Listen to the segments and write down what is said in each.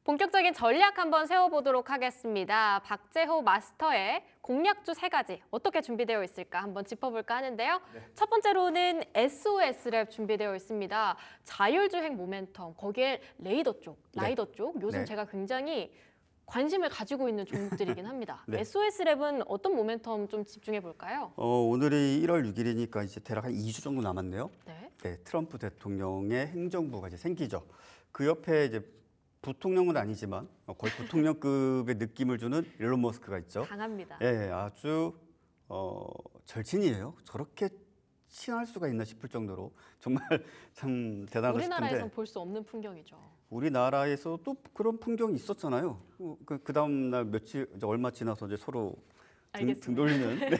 본격적인 전략 한번 세워보도록 하겠습니다. 박재호 마스터의 공략주 3가지 어떻게 준비되어 있을까 한번 짚어볼까 하는데요. 첫 번째로는 SOS랩 준비되어 있습니다. 자율주행 모멘텀, 거기에 레이더 쪽, 라이더 쪽, 요즘 제가 굉장히 관심을 가지고 있는 종목들이긴 합니다. SOS랩은 어떤 모멘텀 좀 집중해 볼까요? 오늘이 1월 6일이니까 이제 대략 한 2주 정도 남았네요. 네. 트럼프 대통령의 행정부가 이제 생기죠. 그 옆에 이제 부통령은 아니지만 거의 부통령급의 느낌을 주는 일론 머스크가 있죠. 강합니다. 예, 아주 절친이에요. 저렇게 친할 수가 있나 싶을 정도로 정말 참 대단하다 싶은데. 우리나라에선 볼 수 없는 풍경이죠. 우리나라에서도 그런 풍경이 있었잖아요. 그 다음 날 며칠 이제 얼마 지나서 이제 서로 등 돌리는. 네.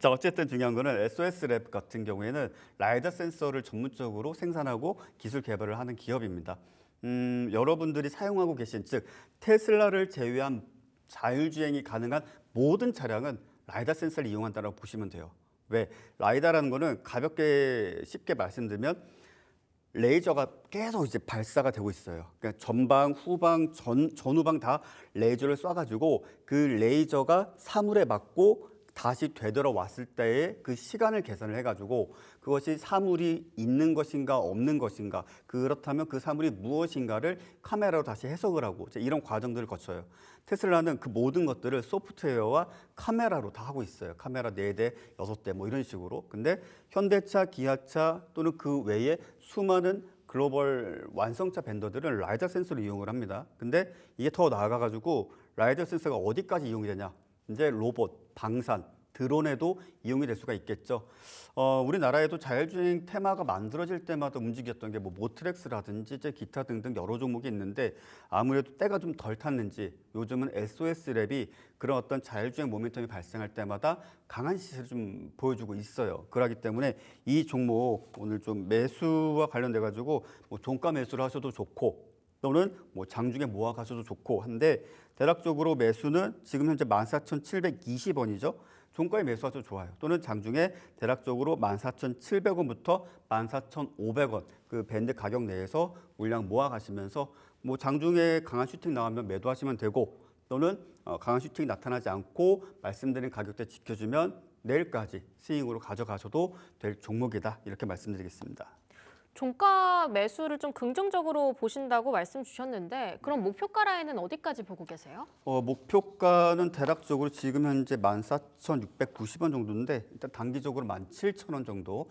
자, 어쨌든 중요한 거는 SOS랩 같은 경우에는 라이더 센서를 전문적으로 생산하고 기술 개발을 하는 기업입니다. 여러분들이 사용하고 계신 즉 테슬라를 제외한 자율주행이 가능한 모든 차량은 라이더 센서를 이용한다고 보시면 돼요. 왜? 라이다라는 거는 가볍게 쉽게 말씀드리면 레이저가 계속 이제 발사가 되고 있어요. 그러니까 전방, 후방, 전후방 다 레이저를 쏴가지고 그 레이저가 사물에 맞고 다시 되돌아왔을 때의 그 시간을 계산을 해가지고 그것이 사물이 있는 것인가 없는 것인가, 그렇다면 그 사물이 무엇인가를 카메라로 다시 해석을 하고 이런 과정들을 거쳐요. 테슬라는 그 모든 것들을 소프트웨어와 카메라로 다 하고 있어요. 카메라 4대, 6대 뭐 이런 식으로. 근데 현대차, 기아차 또는 그 외에 수많은 글로벌 완성차 벤더들은 라이더 센서를 이용을 합니다. 근데 이게 더 나아가가지고 라이더 센서가 어디까지 이용이 되냐? 이제 로봇, 방산, 드론에도 이용이 될 수가 있겠죠. 우리나라에도 자율주행 테마가 만들어질 때마다 움직였던 게 뭐 모트렉스라든지 이제 기타 등등 여러 종목이 있는데 아무래도 때가 좀 덜 탔는지 요즘은 SOS랩이 그런 어떤 자율주행 모멘텀이 발생할 때마다 강한 시세를 좀 보여주고 있어요. 그렇기 때문에 이 종목 오늘 좀 매수와 관련돼 가지고 뭐 종가 매수를 하셔도 좋고 또는 뭐 장중에 모아 가셔도 좋고 한데 대략적으로 매수는 지금 현재 14,720원이죠. 종가에 매수하셔도 좋아요. 또는 장중에 대략적으로 14,700원부터 14,500원 그 밴드 가격 내에서 물량 모아 가시면서 뭐 장중에 강한 슈팅 나오면 매도하시면 되고 또는 강한 슈팅이 나타나지 않고 말씀드린 가격대 지켜주면 내일까지 스윙으로 가져가셔도 될 종목이다. 이렇게 말씀드리겠습니다. 종가 매수를 좀 긍정적으로 보신다고 말씀 주셨는데 그럼 목표가 라인은 어디까지 보고 계세요? 목표가는 대략적으로 지금 현재 14,690원 정도인데 일단 단기적으로 17,000원 정도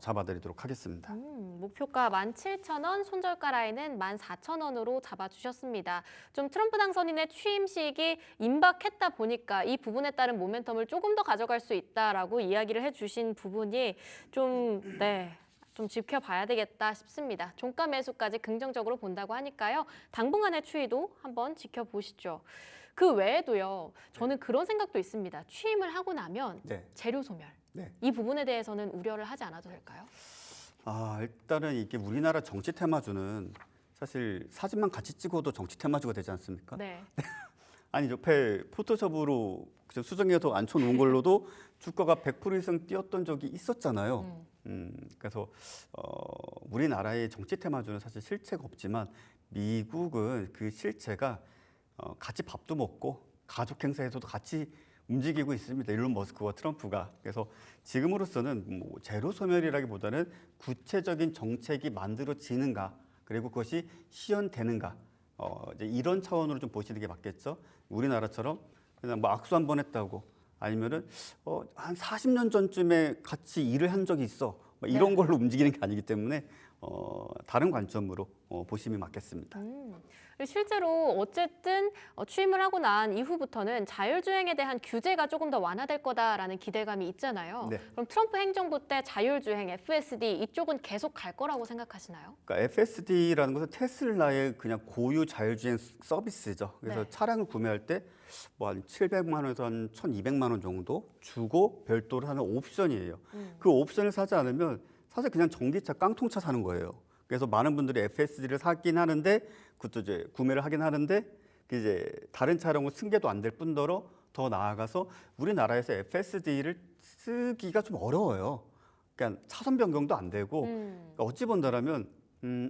잡아드리도록 하겠습니다. 목표가 17,000원, 손절가 라인은 14,000원으로 잡아주셨습니다. 좀 트럼프 당선인의 취임식이 임박했다 보니까 이 부분에 따른 모멘텀을 조금 더 가져갈 수 있다라고 이야기를 해주신 부분이 좀 지켜봐야 되겠다 싶습니다. 종가 매수까지 긍정적으로 본다고 하니까요. 당분간의 추이도 한번 지켜보시죠. 그 외에도요. 저는 그런 생각도 있습니다. 취임을 하고 나면 재료 소멸. 이 부분에 대해서는 우려를 하지 않아도 될까요? 일단은 이게 우리나라 정치 테마주는 사실 사진만 같이 찍어도 정치 테마주가 되지 않습니까? 네. 아니 옆에 포토샵으로 수정해서 앉혀놓은 걸로도 주가가 100% 이상 뛰었던 적이 있었잖아요. 그래서 우리나라의 정치 테마주는 사실 실체가 없지만 미국은 그 실체가 같이 밥도 먹고 가족 행사에서도 같이 움직이고 있습니다. 일론 머스크와 트럼프가. 그래서 지금으로서는 뭐 제로 소멸이라기보다는 구체적인 정책이 만들어지는가 그리고 그것이 실현되는가 이제 이런 차원으로 좀 보시는 게 맞겠죠. 우리나라처럼 그냥 뭐 악수 한 번 했다고 아니면은 한 40년 전쯤에 같이 일을 한 적이 있어 이런 걸로 움직이는 게 아니기 때문에 다른 관점으로 보시면 맞겠습니다. 실제로 어쨌든 취임을 하고 난 이후부터는 자율주행에 대한 규제가 조금 더 완화될 거다라는 기대감이 있잖아요. 그럼 트럼프 행정부 때 자율주행, FSD 이쪽은 계속 갈 거라고 생각하시나요? 그러니까 FSD라는 것은 테슬라의 그냥 고유 자율주행 서비스죠. 그래서 차량을 구매할 때 뭐 한 700만 원에서 한 1,200만 원 정도 주고 별도로 하는 옵션이에요. 그 옵션을 사지 않으면 사실 그냥 전기차, 깡통차 사는 거예요. 그래서 많은 분들이 FSD를 사긴 하는데 그것도 이제 구매를 하긴 하는데 이제 다른 차량은 승계도 안 될 뿐더러 더 나아가서 우리나라에서 FSD를 쓰기가 좀 어려워요. 그러니까 차선 변경도 안 되고 그러니까 어찌 본다라면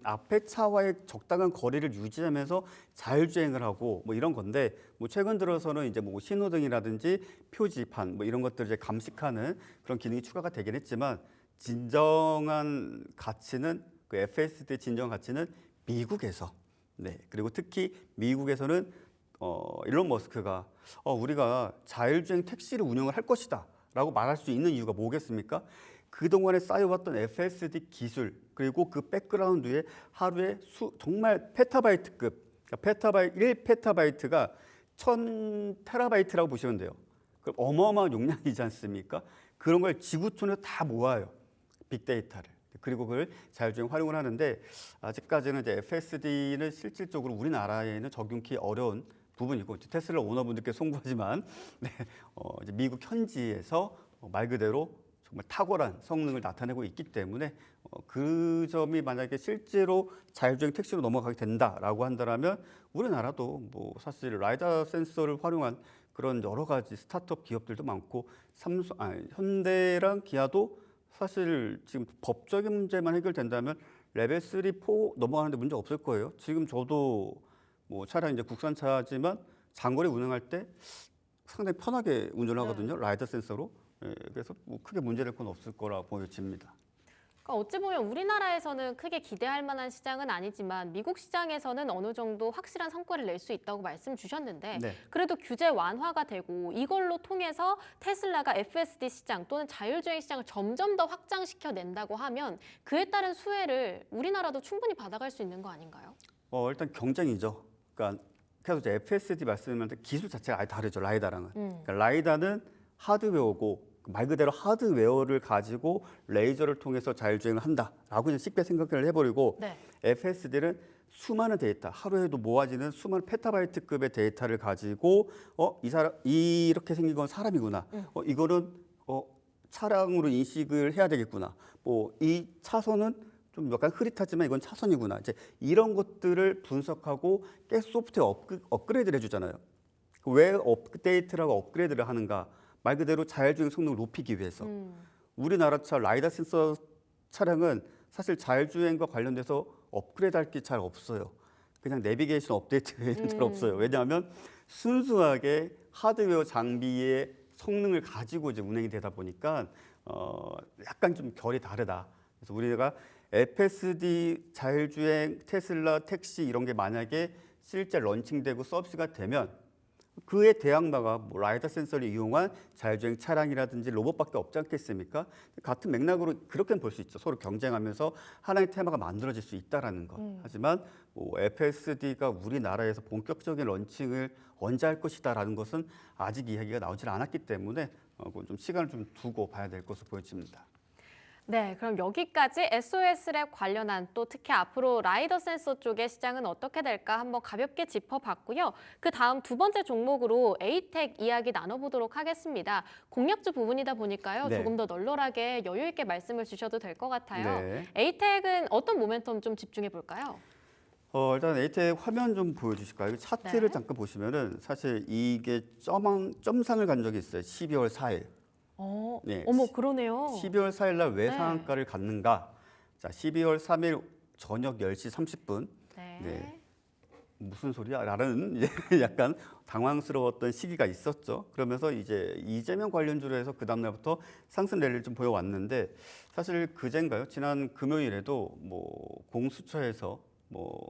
앞에 차와의 적당한 거리를 유지하면서 자율주행을 하고 뭐 이런 건데 뭐 최근 들어서는 이제 뭐 신호등이라든지 표지판 뭐 이런 것들을 이제 감식하는 그런 기능이 추가가 되긴 했지만 진정한 가치는 그 FSD의 진정 가치는 미국에서 네 그리고 특히 미국에서는 일론 머스크가 우리가 자율주행 택시를 운영을 할 것이다라고 말할 수 있는 이유가 뭐겠습니까? 그동안에 쌓여왔던 FSD 기술 그리고 그 백그라운드에 하루에 정말 페타바이트급 그러니까 1페타바이트가 1000테라바이트라고 보시면 돼요. 그럼 어마어마한 용량이지 않습니까? 그런 걸 지구촌에 다 모아요. 빅데이터를. 그리고 그걸 자율주행 활용을 하는데 아직까지는 이제 FSD는 실질적으로 우리나라에는 적용하기 어려운 부분이고 테슬라 오너분들께 송구하지만 네, 이제 미국 현지에서 말 그대로 정말 탁월한 성능을 나타내고 있기 때문에 그 점이 만약에 실제로 자율주행 택시로 넘어가게 된다라고 한다면 우리나라도 뭐 사실 라이다 센서를 활용한 그런 여러 가지 스타트업 기업들도 많고 현대랑 기아도 사실 지금 법적인 문제만 해결된다면 레벨 3, 4 넘어가는데 문제 없을 거예요. 지금 저도 뭐 차량 이제 국산차지만 장거리 운행할 때 상당히 편하게 운전을 하거든요. 라이다 센서로. 그래서 뭐 크게 문제될 건 없을 거라 보여집니다. 그러니까 어찌 보면 우리나라에서는 크게 기대할 만한 시장은 아니지만 미국 시장에서는 어느 정도 확실한 성과를 낼 수 있다고 말씀 주셨는데 네. 그래도 규제 완화가 되고 이걸로 통해서 테슬라가 FSD 시장 또는 자율주행 시장을 점점 더 확장시켜 낸다고 하면 그에 따른 수혜를 우리나라도 충분히 받아갈 수 있는 거 아닌가요? 일단 경쟁이죠. 그러니까 계속 이제 FSD 말씀하는데 기술 자체가 아예 다르죠. 라이다랑은. 그러니까 라이다는 하드웨어고 말 그대로 하드웨어를 가지고 레이저를 통해서 자율주행을 한다라고 그냥 쉽게 생각을 해버리고 네. FSD는 수많은 데이터, 하루에도 모아지는 수많은 페타바이트급의 데이터를 가지고 이 사람 이렇게 생긴 건 사람이구나. 이거는 차량으로 인식을 해야 되겠구나. 뭐 이 차선은 좀 약간 흐릿하지만 이건 차선이구나. 이제 이런 것들을 분석하고 계속 소프트웨어 업그레이드를 해주잖아요. 왜 업데이트라고 업그레이드를 하는가? 말 그대로 자율주행 성능을 높이기 위해서. 우리나라 차 라이다 센서 차량은 사실 자율주행과 관련돼서 업그레이드할 게 잘 없어요. 그냥 내비게이션 업데이트 외에는 잘 없어요. 왜냐하면 순수하게 하드웨어 장비의 성능을 가지고 이제 운행이 되다 보니까 약간 좀 결이 다르다. 그래서 우리가 FSD 자율주행 테슬라 택시 이런 게 만약에 실제 런칭되고 서비스가 되면 그에 대항마가 뭐 라이다 센서를 이용한 자율주행 차량이라든지 로봇밖에 없지 않겠습니까? 같은 맥락으로 그렇게는 볼 수 있죠. 서로 경쟁하면서 하나의 테마가 만들어질 수 있다라는 것. 하지만 뭐 FSD가 우리나라에서 본격적인 런칭을 언제 할 것이다라는 것은 아직 이야기가 나오질 않았기 때문에 좀 시간을 좀 두고 봐야 될 것으로 보여집니다. 네, 그럼 여기까지 SOS랩 관련한 또 특히 앞으로 라이더 센서 쪽의 시장은 어떻게 될까 한번 가볍게 짚어봤고요. 그 다음 두 번째 종목으로 에이텍 이야기 나눠보도록 하겠습니다. 공략주 부분이다 보니까요. 네. 조금 더 널널하게 여유 있게 말씀을 주셔도 될 것 같아요. 네. 에이텍은 어떤 모멘텀 좀 집중해 볼까요? 일단 에이텍 화면 좀 보여주실까요? 차트를 네. 잠깐 보시면은 사실 이게 점상을 간 적이 있어요. 12월 4일. 네. 어머, 그러네요. 12월 4일 날 왜 상한가를 갔는가? 자, 12월 3일 저녁 10시 30분. 네. 네. 무슨 소리야? 라는 이제 약간 당황스러웠던 시기가 있었죠. 그러면서 이제 이재명 관련주로 해서 그 다음 날부터 상승 랠리를 좀 보여왔는데 사실 그젠가요? 지난 금요일에도 뭐 공수처에서 뭐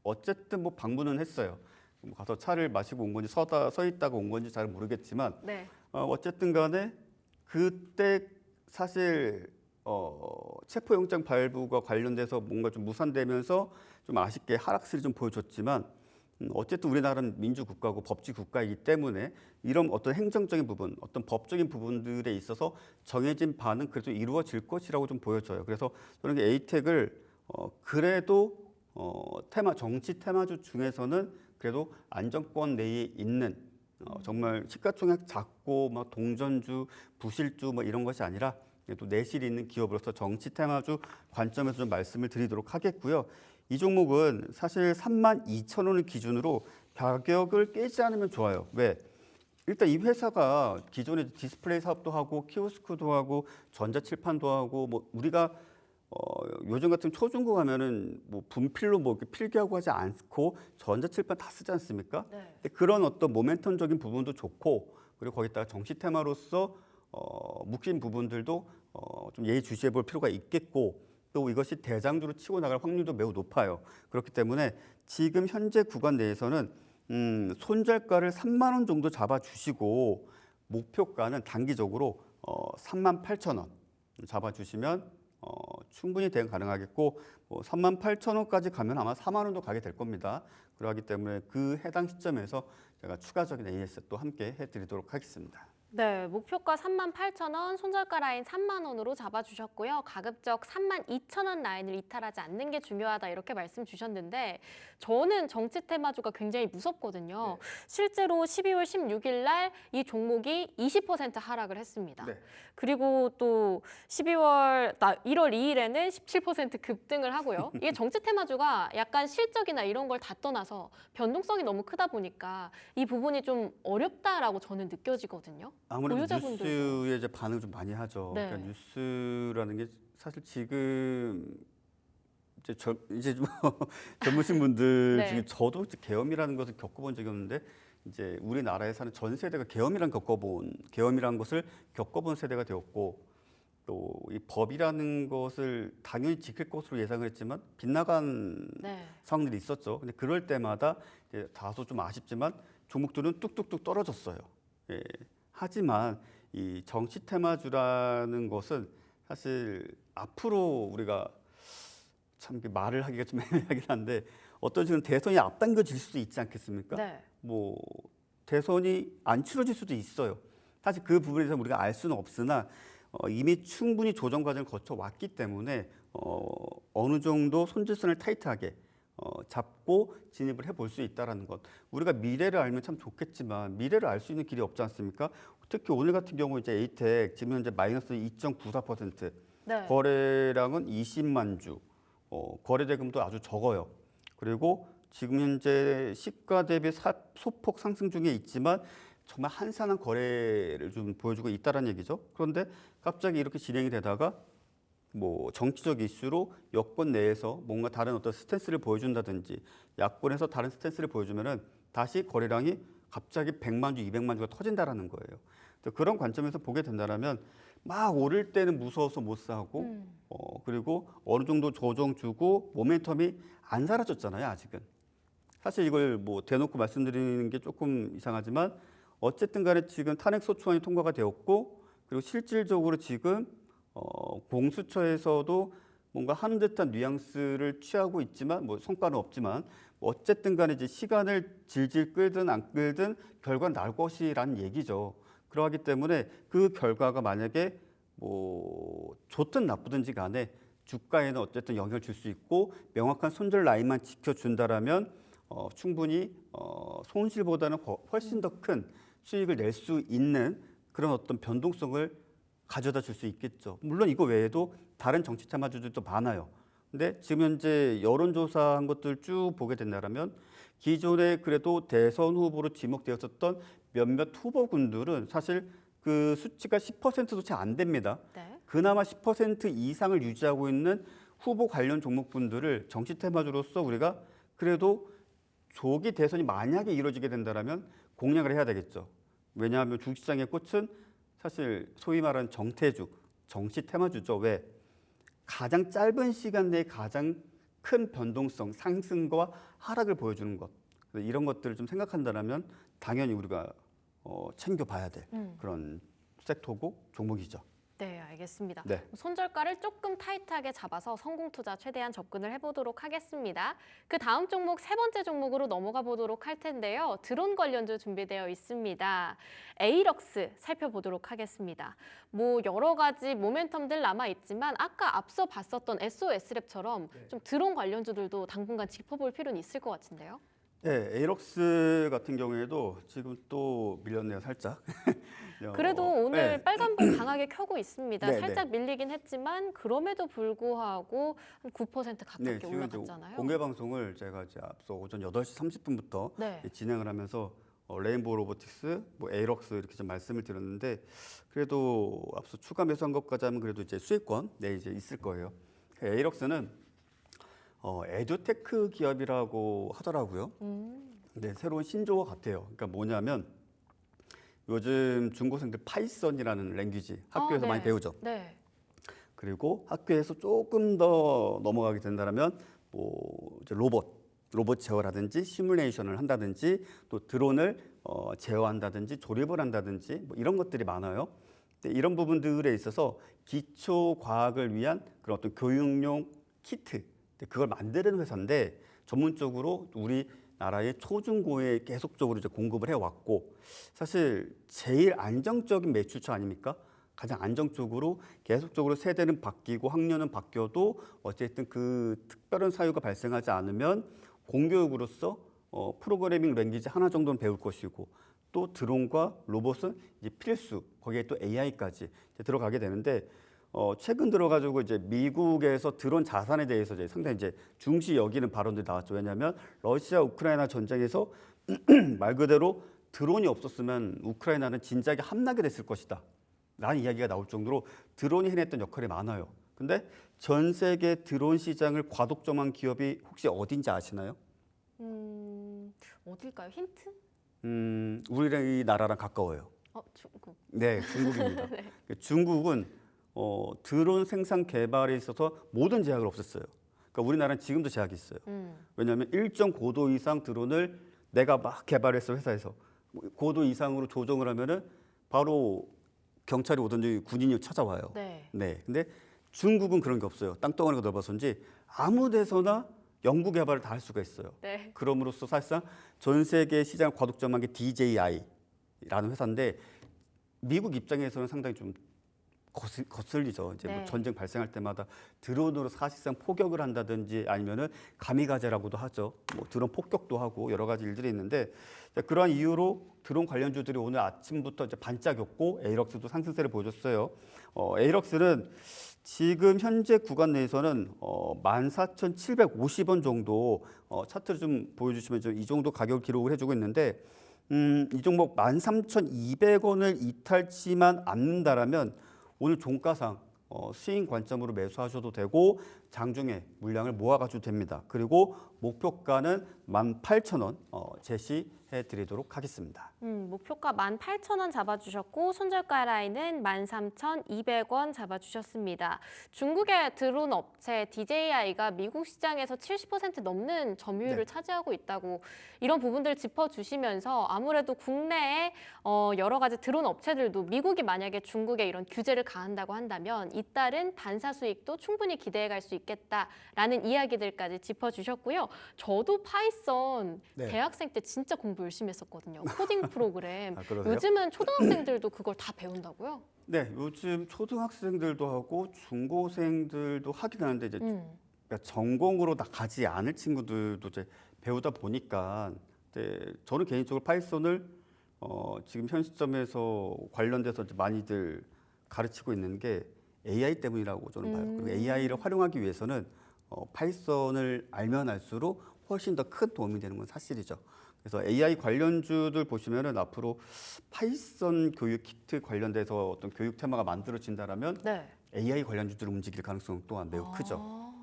어쨌든 뭐 방문은 했어요. 뭐 가서 차를 마시고 온 건지 서 있다가 온 건지 잘 모르겠지만 네. 어쨌든 간에 그때 사실 체포영장 발부가 관련돼서 뭔가 좀 무산되면서 좀 아쉽게 하락세를 좀 보여줬지만 어쨌든 우리나라는 민주국가고 법치국가이기 때문에 이런 어떤 행정적인 부분, 어떤 법적인 부분들에 있어서 정해진 바는 그래도 이루어질 것이라고 좀 보여져요. 그래서 저는 에이텍을 그래도 정치 테마주 중에서는 그래도 안정권 내에 있는 정말 시가총액 작고 막 동전주, 부실주 뭐 이런 것이 아니라 또 내실이 있는 기업으로서 정치 테마주 관점에서 좀 말씀을 드리도록 하겠고요. 이 종목은 사실 32,000원을 기준으로 가격을 깨지 않으면 좋아요. 왜? 일단 이 회사가 기존에 디스플레이 사업도 하고 키오스크도 하고 전자칠판도 하고 뭐 우리가 요즘 같은 초중고 가면은 뭐 분필로 뭐 이렇게 필기하고 하지 않고 전자칠판 다 쓰지 않습니까? 네. 근데 그런 어떤 모멘텀적인 부분도 좋고 그리고 거기다가 정시 테마로서 묶인 부분들도 좀 예의주시해 볼 필요가 있겠고 또 이것이 대장주로 치고 나갈 확률도 매우 높아요. 그렇기 때문에 지금 현재 구간 내에서는 손절가를 3만 원 정도 잡아주시고 목표가는 단기적으로 38,000원 잡아주시면 충분히 대응 가능하겠고 38,000원까지 가면 아마 4만 원도 가게 될 겁니다. 그러기 때문에 그 해당 시점에서 제가 추가적인 AS 또 함께 해드리도록 하겠습니다. 네, 목표가 38,000원, 손절가 라인 3만 원으로 잡아주셨고요. 가급적 32,000원 라인을 이탈하지 않는 게 중요하다 이렇게 말씀 주셨는데 저는 정치 테마주가 굉장히 무섭거든요. 네. 실제로 12월 16일 날 이 종목이 20% 하락을 했습니다. 네. 그리고 또 1월 2일에는 17% 급등을 하고요. 이게 정치 테마주가 약간 실적이나 이런 걸 다 떠나서 변동성이 너무 크다 보니까 이 부분이 좀 어렵다라고 저는 느껴지거든요. 아무래도 보유자분들도. 뉴스에 이제 반응을 좀 많이 하죠. 네. 그러니까 뉴스라는 게 사실 지금 이제 좀 젊으신 분들 네. 중에 저도 이제 계엄이라는 것을 겪어본 적이 없는데 이제 우리나라에 사는 전 세대가 계엄이라는 것을 겪어본 세대가 되었고 또 이 법이라는 것을 당연히 지킬 것으로 예상을 했지만 빗나간 네. 상황들이 있었죠. 근데 그럴 때마다 이제 다소 좀 아쉽지만 종목들은 뚝뚝뚝 떨어졌어요. 예. 하지만 이 정치 테마주라는 것은 사실 앞으로 우리가 참 말을 하기가 좀 애매하긴 한데 어떤 식으로 대선이 앞당겨질 수도 있지 않겠습니까? 네. 뭐 대선이 안 치러질 수도 있어요. 사실 그 부분에 대해서 우리가 알 수는 없으나 이미 충분히 조정 과정을 거쳐 왔기 때문에 어느 정도 손질선을 타이트하게 잡고 진입을 해볼 수 있다라는 것. 우리가 미래를 알면 참 좋겠지만 미래를 알 수 있는 길이 없지 않습니까? 특히 오늘 같은 경우 이제 에이텍 지금 현재 마이너스 2.94%, 네. 거래량은 20만 주, 거래 대금도 아주 적어요. 그리고 지금 현재 시가 대비 소폭 상승 중에 있지만 정말 한산한 거래를 좀 보여주고 있다는 얘기죠. 그런데 갑자기 이렇게 진행이 되다가 뭐 정치적 이슈로 여권 내에서 뭔가 다른 어떤 스탠스를 보여준다든지 야권에서 다른 스탠스를 보여주면은 다시 거래량이 갑자기 100만 주, 200만 주가 터진다라는 거예요. 그런 관점에서 보게 된다면 막 오를 때는 무서워서 못 사고 그리고 어느 정도 조정 주고 모멘텀이 안 사라졌잖아요, 아직은. 사실 이걸 뭐 대놓고 말씀드리는 게 조금 이상하지만 어쨌든 간에 지금 탄핵소추안이 통과가 되었고 그리고 실질적으로 지금 공수처에서도 뭔가 하는 듯한 뉘앙스를 취하고 있지만 뭐 성과는 없지만 어쨌든 간에 이제 시간을 질질 끌든 안 끌든 결과는 나올 것이라는 얘기죠. 그러하기 때문에 그 결과가 만약에 뭐 좋든 나쁘든지 간에 주가에는 어쨌든 영향을 줄 수 있고 명확한 손절 라인만 지켜준다라면 충분히 손실보다는 훨씬 더 큰 수익을 낼 수 있는 그런 어떤 변동성을 가져다 줄 수 있겠죠. 물론 이거 외에도 다른 정치 테마주들도 많아요. 근데 지금 현재 여론조사한 것들 쭉 보게 된다면 기존에 그래도 대선 후보로 지목되었었던 몇몇 후보군들은 사실 그 수치가 10%도 채 안 됩니다. 네. 그나마 10% 이상을 유지하고 있는 후보 관련 종목분들을 정치 테마주로서 우리가 그래도 조기 대선이 만약에 이루어지게 된다면 공략을 해야 되겠죠. 왜냐하면 주식시장의 꽃은 사실 소위 말하는 정태주, 정치 테마주죠. 왜? 가장 짧은 시간 내에 가장 큰 변동성, 상승과 하락을 보여주는 것. 이런 것들을 좀 생각한다면 당연히 우리가 챙겨봐야 될 그런 섹터고 종목이죠. 네, 알겠습니다. 네. 손절가를 조금 타이트하게 잡아서 성공 투자 최대한 접근을 해보도록 하겠습니다. 그 다음 종목 세 번째 종목으로 넘어가 보도록 할 텐데요. 드론 관련주 준비되어 있습니다. 에이럭스 살펴보도록 하겠습니다. 뭐 여러 가지 모멘텀들 남아 있지만 아까 앞서 봤었던 SOS랩처럼 좀 드론 관련주들도 당분간 짚어볼 필요는 있을 것 같은데요. 네, 에이럭스 같은 경우에도 지금 또 밀렸네요, 살짝. 그래도 오늘 네. 빨간불 강하게 켜고 있습니다. 네, 살짝 밀리긴 했지만 그럼에도 불구하고 한 9% 가깝게 네, 지금 이제 올라갔잖아요. 공개 방송을 제가 이제 앞서 오전 8시 30분부터 네. 진행을 하면서 레인보우 로보틱스, 뭐 에이럭스 이렇게 좀 말씀을 드렸는데 그래도 앞서 추가 매수한 것까지 하면 그래도 이제 수익권 이제 있을 거예요. 에이럭스는 에듀테크 기업이라고 하더라고요. 네, 새로운 신조어 같아요. 그러니까 뭐냐면 요즘 중고생들 파이썬이라는 랭귀지 학교에서 네. 많이 배우죠. 네. 그리고 학교에서 조금 더 넘어가게 된다면 뭐 이제 로봇 제어라든지 시뮬레이션을 한다든지 또 드론을 제어한다든지 조립을 한다든지 뭐 이런 것들이 많아요. 근데 이런 부분들에 있어서 기초 과학을 위한 그런 어떤 교육용 키트 그걸 만드는 회사인데 전문적으로 우리 나라의 초중고에 계속적으로 이제 공급을 해왔고 사실 제일 안정적인 매출처 아닙니까? 가장 안정적으로 계속적으로 세대는 바뀌고 학년은 바뀌어도 어쨌든 그 특별한 사유가 발생하지 않으면 공교육으로서 프로그래밍 랭귀지 하나 정도는 배울 것이고 또 드론과 로봇은 이제 필수 거기에 또 AI까지 들어가게 되는데 최근 들어가지고 이제 미국에서 드론 자산에 대해서 이제 상당히 이제 중시 여기는 발언들이 나왔죠. 왜냐하면 러시아 우크라이나 전쟁에서 말 그대로 드론이 없었으면 우크라이나는 진작에 함락이 됐을 것이다. 라는 이야기가 나올 정도로 드론이 해냈던 역할이 많아요. 근데 전 세계 드론 시장을 과독점한 기업이 혹시 어딘지 아시나요? 어딜까요? 힌트? 우리나라랑 가까워요. 중국. 네, 중국입니다. 네. 중국은 드론 생산 개발에 있어서 모든 제약을 없앴어요. 그러니까 우리나라는 지금도 제약이 있어요. 왜냐하면 일정 고도 이상 드론을 내가 막 개발했어 회사에서 고도 이상으로 조정을 하면은 바로 경찰이 오든지 군인이 찾아와요. 네. 네. 근데 중국은 그런 게 없어요. 땅덩어리가 넓어서인지 아무 데서나 연구 개발을 다 할 수가 있어요. 네. 그럼으로써 사실상 전 세계 시장을 과독점한 게 DJI라는 회사인데 미국 입장에서는 상당히 좀 거슬리죠. 이제 네. 뭐 전쟁 발생할 때마다 드론으로 사실상 포격을 한다든지 아니면은 가미가제라고도 하죠. 뭐 드론 폭격도 하고 여러 가지 일들이 있는데 그러한 이유로 드론 관련주들이 오늘 아침부터 이제 반짝였고 에이럭스도 상승세를 보여줬어요. 에이럭스는 지금 현재 구간 내에서는 14,750원 정도 차트를 좀 보여주시면 이 정도 가격 기록을 해주고 있는데 이 종목 13,200원을 이탈치만 않는다라면 오늘 종가상 스윙 관점으로 매수하셔도 되고 장중에 물량을 모아가셔도 됩니다. 그리고 목표가는 18,000원 제시해 드리도록 하겠습니다. 목표가 18,000원 잡아주셨고 손절가 라인은 13,200원 잡아주셨습니다. 중국의 드론 업체 DJI가 미국 시장에서 70% 넘는 점유율을 네. 차지하고 있다고 이런 부분들 짚어주시면서 아무래도 국내에 여러 가지 드론 업체들도 미국이 만약에 중국에 이런 규제를 가한다고 한다면 잇따른 반사 수익도 충분히 기대해갈 수 있겠다라는 이야기들까지 짚어주셨고요. 저도 파이썬 네. 대학생 때 진짜 공부 열심히 했었거든요. 코딩 프로그램. 그러세요? 요즘은 초등학생들도 그걸 다 배운다고요? 네, 요즘 초등학생들도 하고 중고생들도 하긴 하는데 이제 그러니까 전공으로 다 가지 않을 친구들도 이제 배우다 보니까 저는 개인적으로 파이썬을 지금 현 시점에서 관련돼서 이제 많이들 가르치고 있는 게 AI 때문이라고 저는 봐요. 그리고 AI를 활용하기 위해서는 파이썬을 알면 알수록 훨씬 더 큰 도움이 되는 건 사실이죠. 그래서 AI 관련주들 보시면은 앞으로 파이썬 교육 키트 관련돼서 어떤 교육 테마가 만들어진다라면 네. AI 관련주들 움직일 가능성 또한 매우 크죠.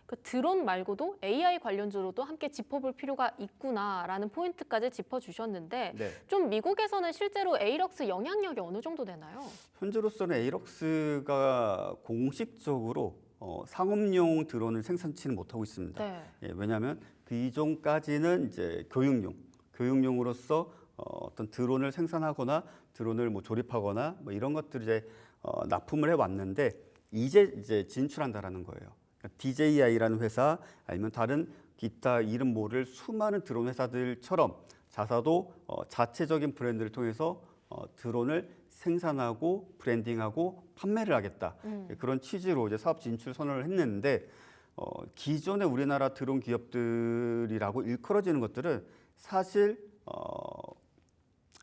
그 드론 말고도 AI 관련주로도 함께 짚어볼 필요가 있구나라는 포인트까지 짚어주셨는데 네. 좀 미국에서는 실제로 에이럭스 영향력이 어느 정도 되나요? 현재로서는 에이럭스가 공식적으로 상업용 드론을 생산치는 못하고 있습니다. 네. 예, 왜냐하면 그 이전까지는 이제 교육용으로서 어떤 드론을 생산하거나 드론을 뭐 조립하거나 뭐 이런 것들을 이제 납품을 해왔는데 이제 진출한다라는 거예요. 그러니까 DJI라는 회사 아니면 다른 기타 이름 모를 수많은 드론 회사들처럼 자사도 자체적인 브랜드를 통해서 드론을 생산하고 브랜딩하고 판매를 하겠다. 그런 취지로 이제 사업 진출 선언을 했는데 기존의 우리나라 드론 기업들이라고 일컬어지는 것들은 사실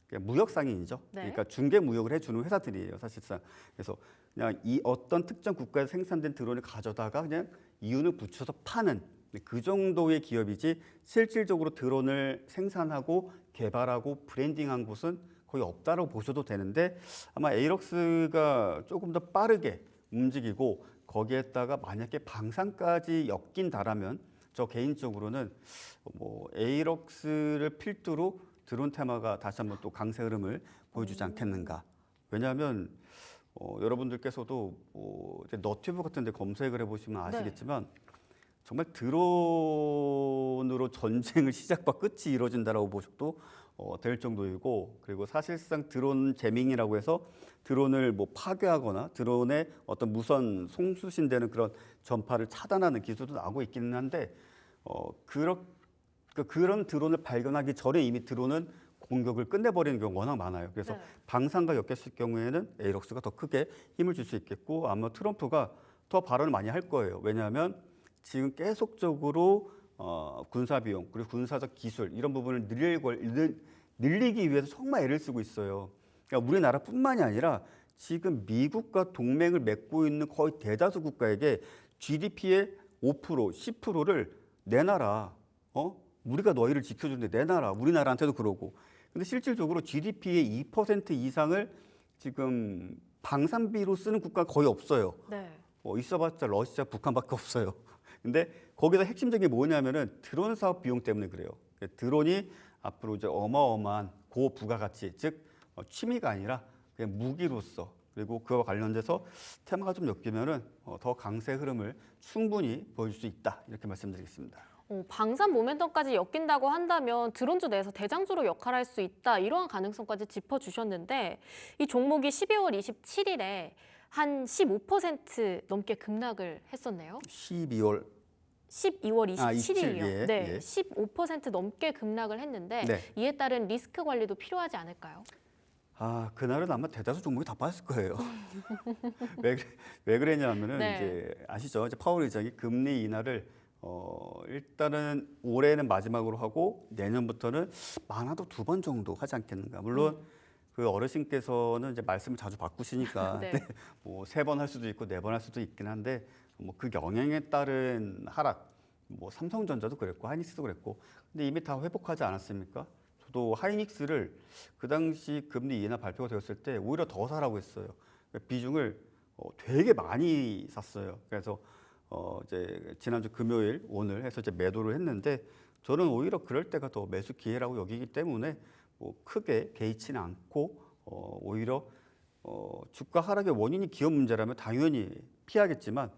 그냥 무역상인이죠. 네. 그러니까 중개 무역을 해주는 회사들이에요, 사실상. 그래서 그냥 이 어떤 특정 국가에서 생산된 드론을 가져다가 그냥 이윤을 붙여서 파는 그 정도의 기업이지 실질적으로 드론을 생산하고 개발하고 브랜딩한 곳은 거의 없다라고 보셔도 되는데 아마 에이럭스가 조금 더 빠르게 움직이고 거기에다가 만약에 방산까지 엮인다라면 저 개인적으로는 뭐 에이럭스를 필두로 드론 테마가 다시 한번 또 강세 흐름을 보여주지 않겠는가. 왜냐하면 여러분들께서도 이제 너튜브 같은 데 검색을 해보시면 아시겠지만 정말 드론으로 전쟁을 시작과 끝이 이루어진다라고 보셔도 될 정도이고, 그리고 사실상 드론 재밍이라고 해서 드론을 뭐 파괴하거나 드론의 어떤 무선 송수신되는 그런 전파를 차단하는 기술도 나오고 있기는 한데 그런 드론을 발견하기 전에 이미 드론은 공격을 끝내버리는 경우가 워낙 많아요. 그래서 방산과 엮였을 경우에는 에이럭스가 더 크게 힘을 줄 수 있겠고, 아마 트럼프가 더 발언을 많이 할 거예요. 왜냐하면 지금 계속적으로 군사 비용 그리고 군사적 기술 이런 부분을 늘리기 위해서 정말 애를 쓰고 있어요. 그러니까 우리나라뿐만이 아니라 지금 미국과 동맹을 맺고 있는 거의 대다수 국가에게 GDP의 5%, 10%를 내놔라. 우리가 너희를 지켜주는데 내놔라. 우리나라한테도 그러고. 근데 실질적으로 GDP의 2% 이상을 지금 방산비로 쓰는 국가가 거의 없어요. 있어봤자 러시아, 북한밖에 없어요. 근데 거기서 핵심적인 게 뭐냐면은 드론 사업 비용 때문에 그래요. 드론이 앞으로 이제 어마어마한 고부가가치, 즉 취미가 아니라 그냥 무기로서, 그리고 그와 관련돼서 테마가 좀 엮이면은 더 강세 흐름을 충분히 보여줄 수 있다, 이렇게 말씀드리겠습니다. 방산 모멘텀까지 엮인다고 한다면 드론주 내에서 대장주로 역할할 수 있다, 이러한 가능성까지 짚어주셨는데, 이 종목이 12월 27일에 한 15% 넘게 급락을 했었네요. 12월 27일이요. 예, 네, 예. 15% 넘게 급락을 했는데 이에 따른 리스크 관리도 필요하지 않을까요? 그날은 아마 대다수 종목이 다 빠졌을 거예요. 왜 그랬냐면은 이제 아시죠? 이제 파월 의장이 금리 인하를 일단은 올해는 마지막으로 하고 내년부터는 많아도 2번 정도 하지 않겠는가. 물론 그 어르신께서는 이제 말씀을 자주 바꾸시니까 뭐 3번 할 수도 있고 4번 할 수도 있긴 한데, 뭐 그 영향에 따른 하락, 뭐 삼성전자도 그랬고 하이닉스도 그랬고, 근데 이미 다 회복하지 않았습니까? 저도 하이닉스를 그 당시 금리 인하 발표가 되었을 때 오히려 더 사라고 했어요. 비중을 되게 많이 샀어요. 그래서 이제 지난주 금요일 오늘 해서 이제 매도를 했는데, 저는 오히려 그럴 때가 더 매수 기회라고 여기기 때문에 뭐 크게 개의치는 않고 오히려 주가 하락의 원인이 기업 문제라면 당연히 피하겠지만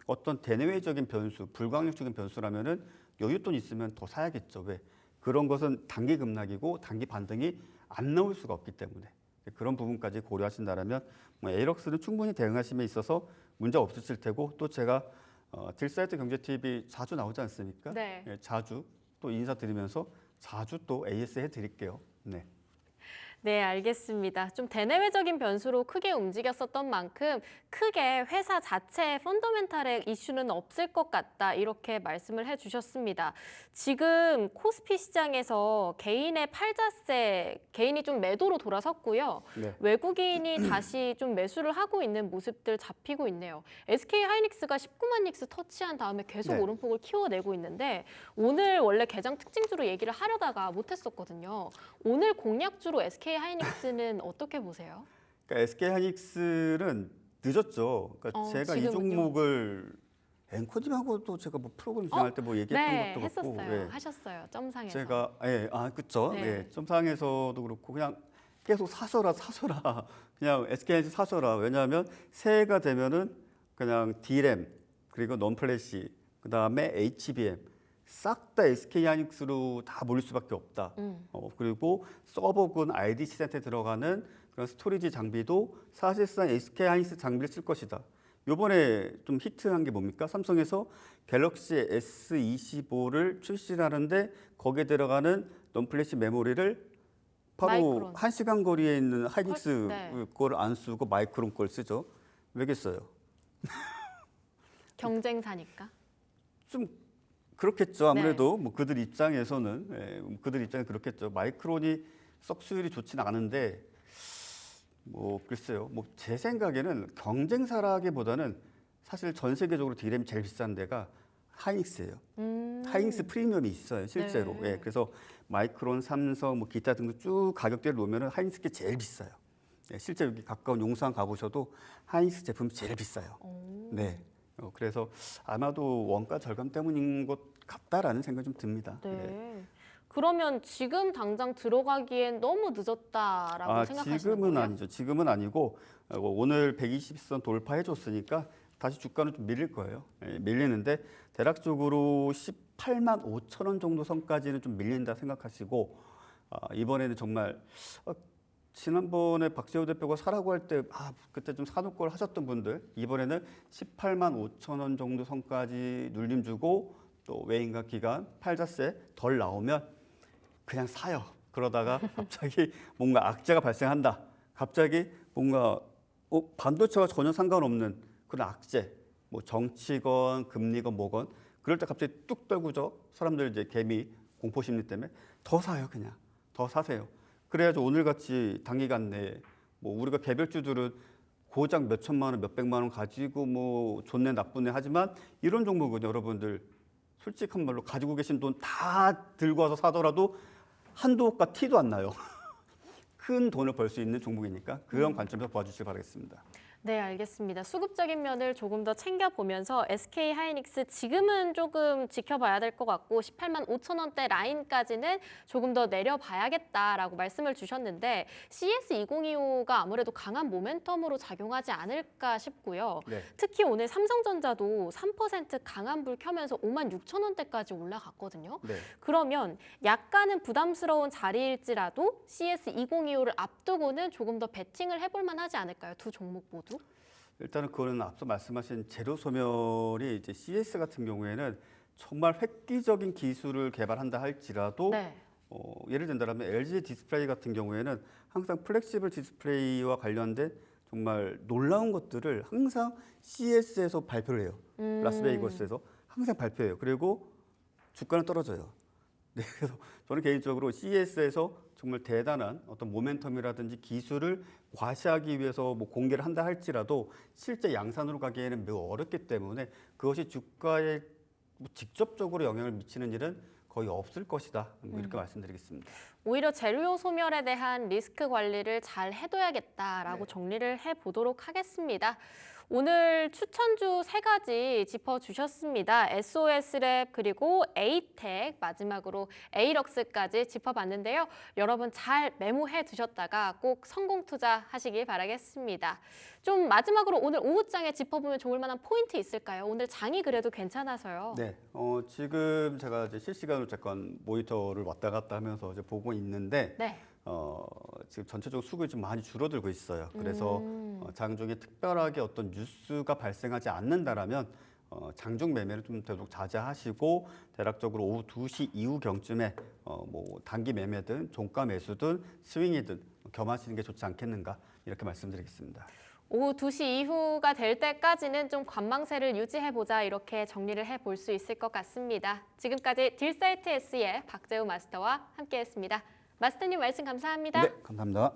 어떤 대내외적인 변수, 불광역적인 변수라면은 여윳돈 있으면 더 사야겠죠. 왜? 그런 것은 단기 급락이고 단기 반등이 안 나올 수가 없기 때문에 그런 부분까지 고려하신다라면 뭐 에이럭스는 충분히 대응하심에 있어서 문제 없으실 테고, 또 제가 딜사이트 경제TV 자주 나오지 않습니까? 예, 자주 또 인사드리면서 자주 또 AS 해드릴게요. 네, 알겠습니다. 좀 대내외적인 변수로 크게 움직였었던 만큼 크게 회사 자체의 펀더멘탈의 이슈는 없을 것 같다, 이렇게 말씀을 해주셨습니다. 지금 코스피 시장에서 개인의 팔자세, 개인이 좀 매도로 돌아섰고요. 외국인이 다시 좀 매수를 하고 있는 모습들 잡히고 있네요. SK 하이닉스가 19만 닉스 터치한 다음에 계속 오름폭을 키워내고 있는데, 오늘 원래 개장 특징주로 얘기를 하려다가 못했었거든요. 오늘 공략주로 SK 하이닉스는 어떻게 보세요? 그러니까 SK 하이닉스는 늦었죠. 그러니까 제가 지금은요? 이 종목을 앵커님하고도 제가 뭐 프로그램 진행할 때 뭐 얘기했던 것도 했었어요. 같고, 하셨어요. 점상에서. 제가 그렇죠. 점상에서도 그렇고 그냥 계속 사셔라 그냥 SK 하이닉스 사셔라. 왜냐하면 새해가 되면은 그냥 D램 그리고 넌플래시 그다음에 HBM 싹 다 SK 하이닉스로 다 몰릴 수밖에 없다. 그리고 서버군 IDC 센터에 들어가는 그런 스토리지 장비도 사실상 SK 하이닉스 장비를 쓸 것이다. 요번에 좀 히트한 게 뭡니까? 삼성에서 갤럭시 S25를 출시하는데 거기에 들어가는 넌플래시 메모리를 바로 마이크론. 1시간 거리에 있는 하이닉스 거를 안 쓰고 마이크론 걸 쓰죠. 왜겠어요? 경쟁사니까. 좀 그렇겠죠. 아무래도 뭐 그들 입장에서는 그들 입장에 그렇겠죠. 마이크론이 썩 수율이 좋지는 않은데 뭐 글쎄요. 뭐 제 생각에는 경쟁사라기보다는 사실 전 세계적으로 D램이 제일 비싼 데가 하이닉스예요. 하이닉스 프리미엄이 있어요, 실제로. 그래서 마이크론, 삼성, 뭐 기타 등등 쭉 가격대를 놓으면은 하이닉스가 제일 비싸요. 실제 여기 가까운 용산 가보셔도 하이닉스 제품이 제일 비싸요. 네. 그래서 아마도 원가 절감 때문인 것 같다라는 생각이 좀 듭니다. 네. 그러면 지금 당장 들어가기엔 너무 늦었다라고 생각하시는 지금은 거예요? 아니죠. 지금은 아니고 오늘 120선 돌파해 줬으니까 다시 주가는 좀 밀릴 거예요. 밀리는데 대략적으로 18만 5천 원 정도 선까지는 좀 밀린다 생각하시고 이번에는 정말 지난번에 박재호 대표가 사라고 할 때 그때 좀 사놓을 걸 하셨던 분들 이번에는 18만 5천 원 정도 선까지 눌림 주고 또 외인가 기간 팔자세 덜 나오면 그냥 사요. 그러다가 갑자기 뭔가 악재가 발생한다. 갑자기 뭔가 반도체와 전혀 상관없는 그런 악재, 뭐 정치건 금리건 뭐건 그럴 때 갑자기 뚝 떨구죠. 사람들 이제 개미 공포 심리 때문에 더 사요. 그냥 더 사세요. 그래야지 오늘같이 단기간 내에 뭐 우리가 개별주들은 고작 몇 천만 원, 몇 백만 원 가지고 뭐 좋네 나쁘네 하지만 이런 종목은 여러분들 솔직한 말로 가지고 계신 돈 다 들고 와서 사더라도 한도 없과 티도 안 나요. 큰 돈을 벌 수 있는 종목이니까 그런 관점에서 봐주시기 바라겠습니다. 네, 알겠습니다. 수급적인 면을 조금 더 챙겨보면서 SK 하이닉스 지금은 조금 지켜봐야 될 것 같고 18만 5천 원대 라인까지는 조금 더 내려봐야겠다라고 말씀을 주셨는데 CS2025가 아무래도 강한 모멘텀으로 작용하지 않을까 싶고요. 네. 특히 오늘 삼성전자도 3% 강한 불 켜면서 5만 6천 원대까지 올라갔거든요. 네. 그러면 약간은 부담스러운 자리일지라도 CS2025를 앞두고는 조금 더 베팅을 해볼 만하지 않을까요? 두 종목 모두? 일단은 그거는 앞서 말씀하신 재료 소멸이 이제 CS 같은 경우에는 정말 획기적인 기술을 개발한다 할지라도 네. 예를 든다면 LG 디스플레이 같은 경우에는 항상 플렉시블 디스플레이와 관련된 정말 놀라운 것들을 항상 CS에서 발표를 해요. 라스베이거스에서 항상 발표해요. 그리고 주가는 떨어져요. 네, 그래서 저는 개인적으로 CES에서 정말 대단한 어떤 모멘텀이라든지 기술을 과시하기 위해서 뭐 공개를 한다 할지라도 실제 양산으로 가기에는 매우 어렵기 때문에 그것이 주가에 뭐 직접적으로 영향을 미치는 일은 거의 없을 것이다. 뭐 이렇게 말씀드리겠습니다. 오히려 재료 소멸에 대한 리스크 관리를 잘 해둬야겠다라고 정리를 해보도록 하겠습니다. 오늘 추천주 3가지 짚어주셨습니다. SOS랩 그리고 에이텍 마지막으로 에이럭스까지 짚어봤는데요. 여러분 잘 메모해 두셨다가 꼭 성공 투자하시길 바라겠습니다. 좀 마지막으로 오늘 오후장에 짚어보면 좋을 만한 포인트 있을까요? 오늘 장이 그래도 괜찮아서요. 네, 지금 제가 이제 실시간으로 잠깐 모니터를 왔다 갔다 하면서 이제 보고 있는데 네. 지금 전체적으로 수급이 좀 많이 줄어들고 있어요. 그래서 장중에 특별하게 어떤 뉴스가 발생하지 않는다라면 장중 매매를 좀 되도록 자제하시고 대략적으로 오후 2시 이후 경쯤에 뭐 단기 매매든 종가 매수든 스윙이든 겸하시는 게 좋지 않겠는가 이렇게 말씀드리겠습니다. 오후 2시 이후가 될 때까지는 좀 관망세를 유지해보자 이렇게 정리를 해볼 수 있을 것 같습니다. 지금까지 딜사이트 S의 박재우 마스터와 함께했습니다. 마스터님 말씀 감사합니다. 네, 감사합니다.